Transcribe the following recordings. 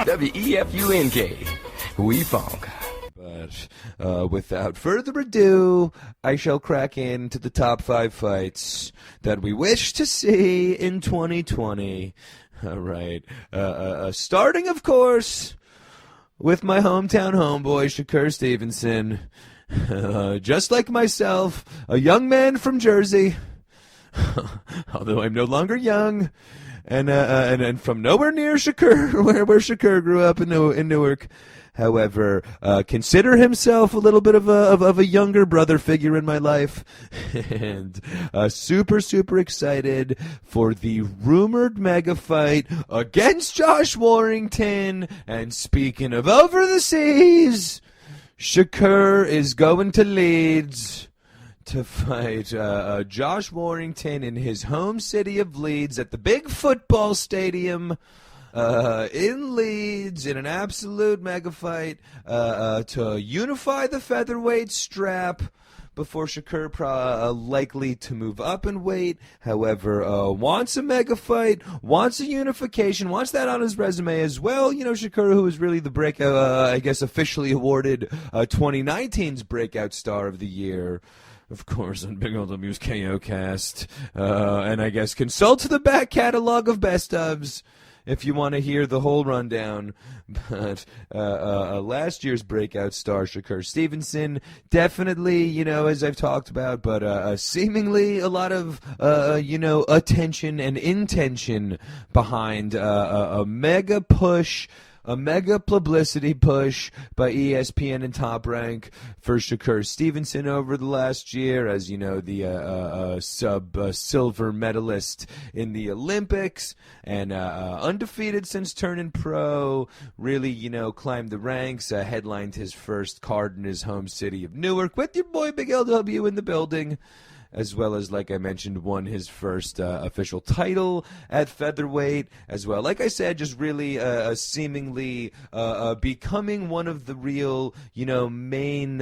WEFUNK. We funk. But without further ado, I shall crack into the top 5 fights that we wish to see in 2020. All right. Starting, of course, with my hometown homeboy, Shakur Stevenson. Just like myself, a young man from Jersey, although I'm no longer young, and from nowhere near Shakur, where Shakur grew up in Newark. However, consider himself a little bit of a younger brother figure in my life, and super excited for the rumored mega fight against Josh-Warrington. And speaking of over the seas, Shakur is going to Leeds to fight Josh-Warrington in his home city of Leeds at the big football stadium in Leeds in an absolute mega fight to unify the featherweight strap before Shakur likely to move up in weight. However, wants a mega fight, wants a unification, wants that on his resume as well. You know, Shakur, who is really the breakout, I guess officially awarded 2019's Breakout Star of the Year. Of course, on Big Old W's KO Cast. And I guess consult the back catalog of best ofs if you want to hear the whole rundown. But last year's breakout star, Shakur Stevenson, definitely, you know, as I've talked about, but seemingly a lot of, attention and intention behind a mega push, a mega publicity push by ESPN and Top Rank for Shakur Stevenson over the last year, as you know, the silver medalist in the Olympics and undefeated since turning pro. Really, you know, climbed the ranks, headlined his first card in his home city of Newark with your boy Big LW in the building, as well as, like I mentioned, won his first official title at featherweight as well. Like I said, just really seemingly becoming one of the real, you know, main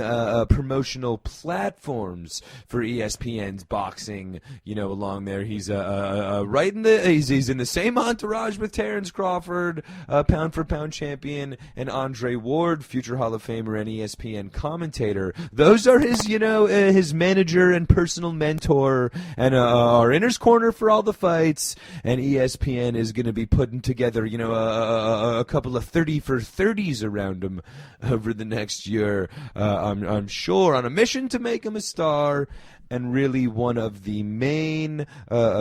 promotional platforms for ESPN's boxing, you know, along there. He's right in he's in the same entourage with Terrence Crawford, pound for pound champion, and Andre Ward, future Hall of Famer and ESPN commentator. Those are his, you know, his manager and personal mentor, and are in his corner for all the fights. And ESPN is going to be putting together, you know, a couple of 30 for 30s around him over the next year. I'm sure on a mission to make him a star. And really, one of the main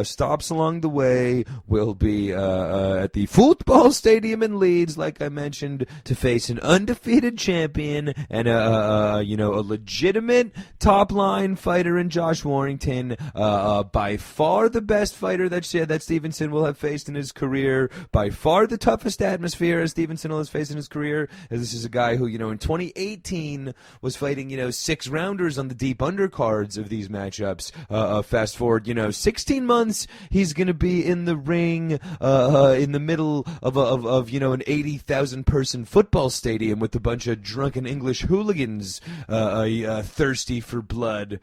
stops along the way will be at the football stadium in Leeds, like I mentioned, to face an undefeated champion and a legitimate top-line fighter in Josh-Warrington. By far the best fighter that Stevenson will have faced in his career. By far the toughest atmosphere as Stevenson will have faced in his career. As this is a guy who, you know, in 2018 was fighting, you know, 6-rounders on the deep undercards of these matchups. Fast forward, you know, 16 months, he's going to be in the ring in the middle of you know, an 80,000 person football stadium with a bunch of drunken English hooligans thirsty for blood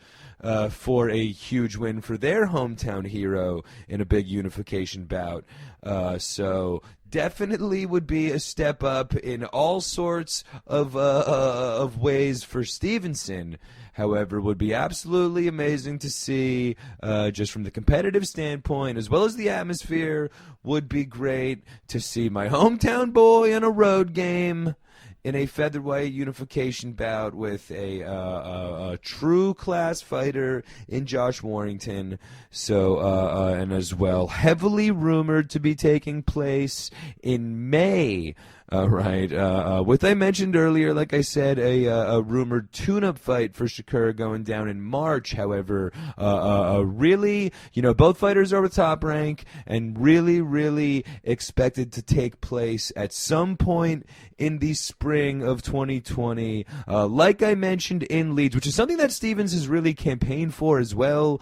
for a huge win for their hometown hero in a big unification bout. So definitely would be a step up in all sorts of ways for Stevenson. However, would be absolutely amazing to see, just from the competitive standpoint, as well as the atmosphere. Would be great to see my hometown boy in a road game in a featherweight unification bout with a true class fighter in Josh-Warrington. So, and as well, heavily rumored to be taking place in May. Right. With I mentioned earlier, like I said, a rumored tune-up fight for Shakur going down in March. However, really, you know, both fighters are with Top Rank and really expected to take place at some point in the spring of 2020. Like I mentioned, in Leeds, which is something that Stevens has really campaigned for as well.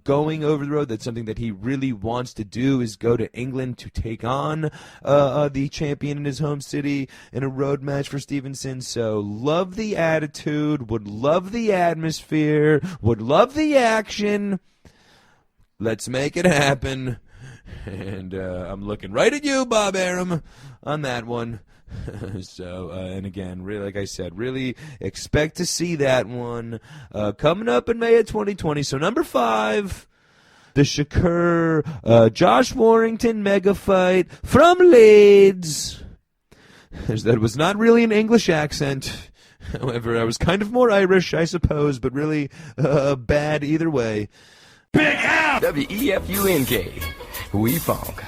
Going over the road, that's something that he really wants to do, is go to England to take on the champion in his home city in a road match for Stevenson. So love the attitude, would love the atmosphere, would love the action. Let's make it happen. And I'm looking right at you, Bob Arum, on that one. So, and again, really, like I said, really expect to see that one coming up in May of 2020. So number 5, the Shakur Josh-Warrington mega fight from Leeds. That was not really an English accent. However, I was kind of more Irish, I suppose, but really bad either way. WEFUNK. We funk.